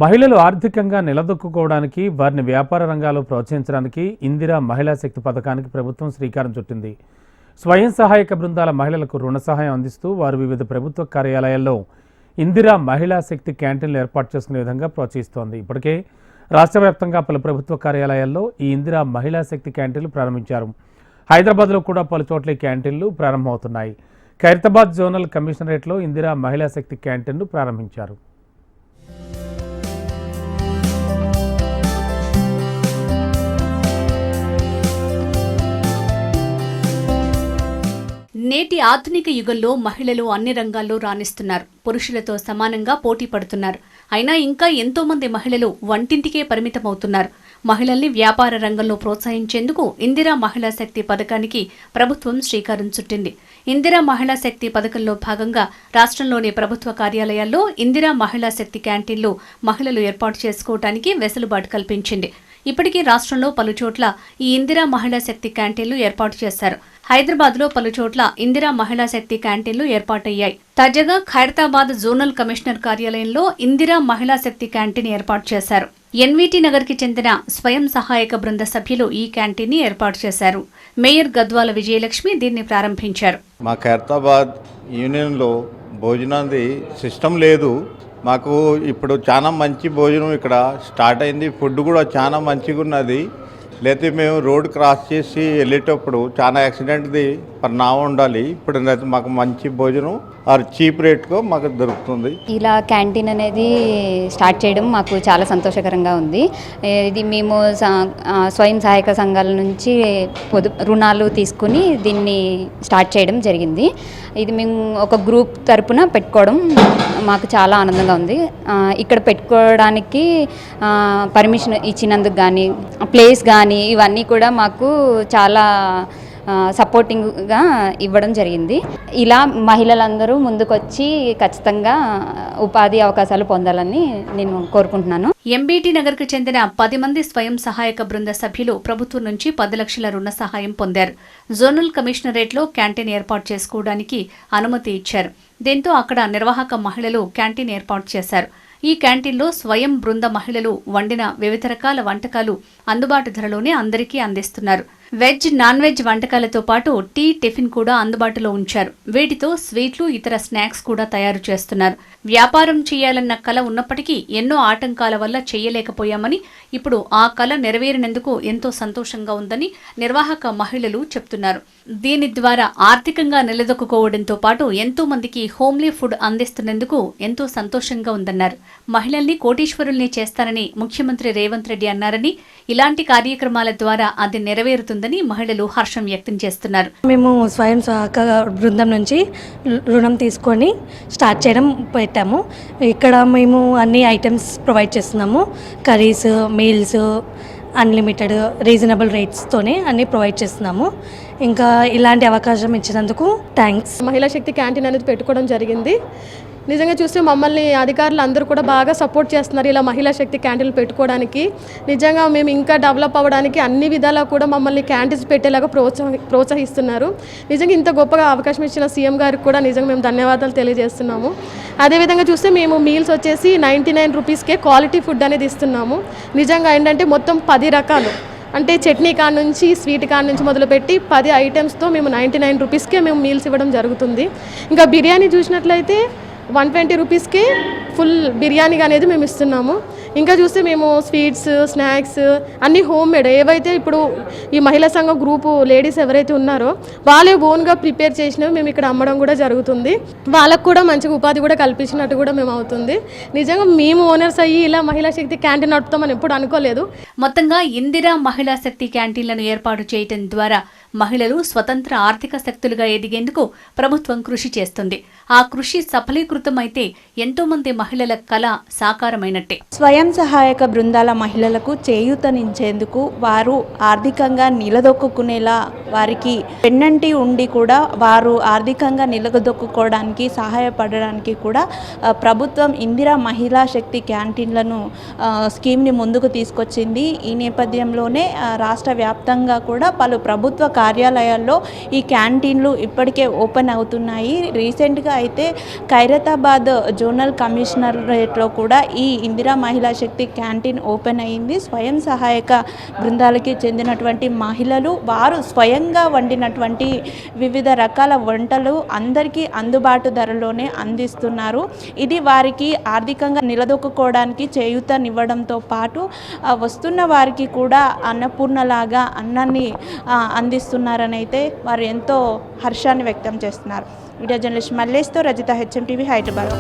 మహిళలు ఆర్థికంగా నిలదొక్కుకోవడానికి, వారిని వ్యాపార రంగాల్లో ప్రోత్సహించడానికి ఇందిరా మహిళా శక్తి పథకానికి ప్రభుత్వం శ్రీకారం చుట్టింది. స్వయం సహాయక బృందాల మహిళలకు రుణ సహాయం అందిస్తూ వారు వివిధ ప్రభుత్వ కార్యాలయాల్లో ఇందిరా మహిళా శక్తి క్యాంటీన్లు ఏర్పాటు చేసుకునే విధంగా ప్రోత్సహిస్తోంది. ఇప్పటికే రాష్ట్ర వ్యాప్తంగా పలు ప్రభుత్వ కార్యాలయాల్లో ఈ ఇందిరా మహిళా శక్తి క్యాంటీన్లు ప్రారంభించారు. హైదరాబాద్లో కూడా పలు చోట్ల ఈ క్యాంటీన్లు ప్రారంభమవుతున్నాయి. ఖైరతాబాద్ జోనల్ కమిషనరేట్లో ఇందిరా మహిళా శక్తి క్యాంటీన్లు ప్రారంభించారు. నేటి ఆధునిక యుగంలో మహిళలు అన్ని రంగాల్లో రాణిస్తున్నారు. పురుషులతో సమానంగా పోటీ పడుతున్నారు. అయినా ఇంకా ఎంతో మంది మహిళలు వంటింటికే పరిమితమవుతున్నారు. మహిళల్ని వ్యాపార రంగంలో ప్రోత్సహించేందుకు ఇందిరా మహిళా శక్తి పథకానికి ప్రభుత్వం శ్రీకారం చుట్టింది. ఇందిరా మహిళా శక్తి పథకంలో భాగంగా రాష్ట్రంలోని ప్రభుత్వ కార్యాలయాల్లో ఇందిరా మహిళా శక్తి క్యాంటీన్లు మహిళలు ఏర్పాటు చేసుకోవడానికి వెసులుబాటు కల్పించింది. ఇప్పటికీ రాష్ట్రంలో పలుచోట్ల ఈ ఇందిరా మహిళా శక్తి క్యాంటీన్లు ఏర్పాటు చేశారు. హైదరాబాద్లో పలుచోట్ల ఇందిరా మహిళా శక్తి క్యాంటీన్లు ఏర్పాటయ్యాయి. తాజాగా ఖైరతాబాద్ జోనల్ కమిషనర్ కార్యాలయంలో ఇందిరా మహిళా శక్తి క్యాంటీన్ ఏర్పాటు చేశారు. ఎన్వీటీ నగర్కి చెందిన స్వయం సహాయక బృంద సభ్యులు ఈ క్యాంటీన్ని ఏర్పాటు చేశారు. మేయర్ గద్వాల విజయలక్ష్మి దీన్ని ప్రారంభించారు. మా ఖైరతాబాద్ యూనియన్లో భోజనాది సిస్టమ్ లేదు. మాకు ఇప్పుడు చాలా మంచి భోజనం ఇక్కడ స్టార్ట్ అయింది. ఫుడ్ కూడా చాలా మంచిగా ఉన్నది. లేకపోతే మేము రోడ్ క్రాస్ చేసి వెళ్ళేటప్పుడు చాలా యాక్సిడెంట్ది పరిణామం ఉండాలి. ఇప్పుడు మాకు మంచి భోజనం ఆర్ చీప్ రేట్గా మాకు దొరుకుతుంది. ఇలా క్యాంటీన్ అనేది స్టార్ట్ చేయడం మాకు చాలా సంతోషకరంగా ఉంది. ఇది మేము స్వయం సహాయక సంఘాల నుంచి రుణాలు తీసుకుని దీన్ని స్టార్ట్ చేయడం జరిగింది. ఇది మేము ఒక గ్రూప్ తరపున పెట్టుకోవడం మాకు చాలా ఆనందంగా ఉంది. ఇక్కడ పెట్టుకోవడానికి పర్మిషన్ ఇచ్చినందుకు కానీ, ప్లేస్ కానీ ఇవన్నీ కూడా మాకు చాలా సపోర్టింగ్గా ఇవ్వడం జరిగింది. ఇలా మహిళలందరూ ముందుకొచ్చి ఖచ్చితంగా ఉపాధి అవకాశాలు పొందాలని నేను కోరుకుంటున్నాను. ఎంబీటీ నగర్కు చెందిన 10 మంది స్వయం సహాయక బృంద సభ్యులు ప్రభుత్వం నుంచి 10 లక్షల రుణ సహాయం పొందారు. జోనల్ కమిషనరేట్లో క్యాంటీన్ ఏర్పాటు చేసుకోవడానికి అనుమతి ఇచ్చారు. దీంతో అక్కడ నిర్వాహక మహిళలు క్యాంటీన్ ఏర్పాటు చేశారు. ఈ క్యాంటీన్లో స్వయం బృంద మహిళలు వండిన వివిధ రకాల వంటకాలు అందుబాటు ధరలోనే అందరికీ అందిస్తున్నారు. వెజ్, నాన్ వెజ్ వంటకాలతో పాటు టీ, టిఫిన్ కూడా అందుబాటులో ఉంచారు. వీటితో స్వీట్లు, ఇతర స్నాక్స్ కూడా తయారు చేస్తున్నారు. వ్యాపారం చేయాలన్న కల ఉన్నప్పటికీ ఎన్నో ఆటంకాల వల్ల చేయలేకపోయామని, ఇప్పుడు ఆ కల నెరవేరినందుకు ఎంతో సంతోషంగా ఉందని నిర్వాహక మహిళలు చెప్తున్నారు. దీని ద్వారా ఆర్థికంగా నిలదొక్కుకోవడంతో పాటు ఎంతో మందికి హోమ్లీ ఫుడ్ అందిస్తున్నందుకు ఎంతో సంతోషంగా ఉందన్నారు. మహిళల్ని కోటీశ్వరుల్ని చేస్తారని ముఖ్యమంత్రి రేవంత్ రెడ్డి అన్నారని, ఇలాంటి కార్యక్రమాల ద్వారా అది నెరవేరుతుందని మహిళలు హర్షం వ్యక్తం చేస్తున్నారు. మేము స్వయం సహాయక బృందం నుంచి రుణం తీసుకొని స్టార్ట్ చేయడం పెట్టాము. ఇక్కడ మేము అన్ని ఐటమ్స్ ప్రొవైడ్ చేస్తున్నాము. కర్రీస్, మీల్స్ అన్లిమిటెడ్ రీజనబుల్ రేట్స్తోనే అన్నీ ప్రొవైడ్ చేస్తున్నాము. ఇంకా ఇలాంటి అవకాశం ఇచ్చినందుకు థ్యాంక్స్. మహిళా శక్తి క్యాంటీన్ అనేది పెట్టుకోవడం జరిగింది. నిజంగా చూస్తే మమ్మల్ని అధికారులు అందరూ కూడా బాగా సపోర్ట్ చేస్తున్నారు. ఇలా మహిళా శక్తి క్యాంటీన్లు పెట్టుకోవడానికి నిజంగా మేము ఇంకా డెవలప్ అవ్వడానికి అన్ని విధాలా కూడా మమ్మల్ని క్యాంటీన్స్ పెట్టేలాగా ప్రోత్సహిస్తున్నారు. నిజంగా ఇంత గొప్పగా అవకాశం ఇచ్చిన సీఎం గారికి కూడా నిజంగా మేము ధన్యవాదాలు తెలియజేస్తున్నాము. అదేవిధంగా చూస్తే మేము మీల్స్ వచ్చేసి 99 రూపీస్కే క్వాలిటీ ఫుడ్ అనేది ఇస్తున్నాము. నిజంగా ఏంటంటే మొత్తం 10 రకాలు, అంటే చట్నీ కాడ నుంచి స్వీట్ కాడ నుంచి మొదలుపెట్టి 10 ఐటమ్స్తో మేము 99 రూపీస్కే మేము మీల్స్ ఇవ్వడం జరుగుతుంది. ఇంకా బిర్యానీ చూసినట్లయితే 120 రూపీస్కి ఫుల్ బిర్యానీ అనేది మేము ఇస్తున్నాము. ఇంకా చూస్తే మేము స్వీట్స్, స్నాక్స్ అన్నీ హోమ్ మేడ్, ఏవైతే ఇప్పుడు ఈ మహిళా సంఘం గ్రూపు లేడీస్ ఎవరైతే ఉన్నారో వాళ్ళే ఓన్గా ప్రిపేర్ చేసినవి మేము ఇక్కడ అమ్మడం కూడా జరుగుతుంది. వాళ్ళకు కూడా మంచిగా ఉపాధి కూడా కల్పించినట్టు కూడా మేము అవుతుంది. నిజంగా మేము ఓనర్స్ అయ్యి ఇలా మహిళా శక్తి క్యాంటీన్ నడుపుతామని ఎప్పుడు అనుకోలేదు. మొత్తంగా ఇందిరా మహిళా శక్తి క్యాంటీన్లను ఏర్పాటు చేయడం ద్వారా మహిళలు స్వతంత్ర ఆర్థిక శక్తులుగా ఎదిగేందుకు ప్రభుత్వం కృషి చేస్తుంది. ఆ కృషి సఫలీకృతమైతే ఎంతో మంది మహిళల కళ సాకారమైనట్టే. స్వయం సహాయక బృందాల మహిళలకు చేయూతనిచ్చేందుకు, వారు ఆర్థికంగా నిలదొక్కునేలా వారికి పెన్నంటి ఉండి కూడా వారు ఆర్థికంగా నిలదొక్కుకోవడానికి సహాయపడడానికి కూడా ప్రభుత్వం ఇందిరా మహిళా శక్తి క్యాంటీన్లను స్కీమ్ని ముందుకు తీసుకొచ్చింది. ఈ నేపథ్యంలోనే రాష్ట్ర వ్యాప్తంగా కూడా పలు ప్రభుత్వ కార్యాలయాల్లో ఈ క్యాంటీన్లు ఇప్పటికే ఓపెన్ అవుతున్నాయి. రీసెంట్గా అయితే ఖైరతాబాద్ జోనల్ కమిషనర్ కమిషనరేట్లో కూడా ఈ ఇందిరా మహిళా శక్తి క్యాంటీన్ ఓపెన్ అయింది. స్వయం సహాయక బృందాలకి చెందినటువంటి మహిళలు వారు స్వయంగా వండినటువంటి వివిధ రకాల వంటలు అందరికీ అందుబాటు ధరలోనే అందిస్తున్నారు. ఇది వారికి ఆర్థికంగా నిలదొక్కుకోవడానికి చేయూతనివ్వడంతో పాటు వస్తున్న వారికి కూడా అన్నపూర్ణలాగా అన్నాన్ని అందిస్తున్నారని అయితే వారు ఎంతో హర్షాన్ని వ్యక్తం చేస్తున్నారు. వీడియో జర్నలిస్ట్ మల్లేష్తో రజిత, HMTV, హైదరాబాద్.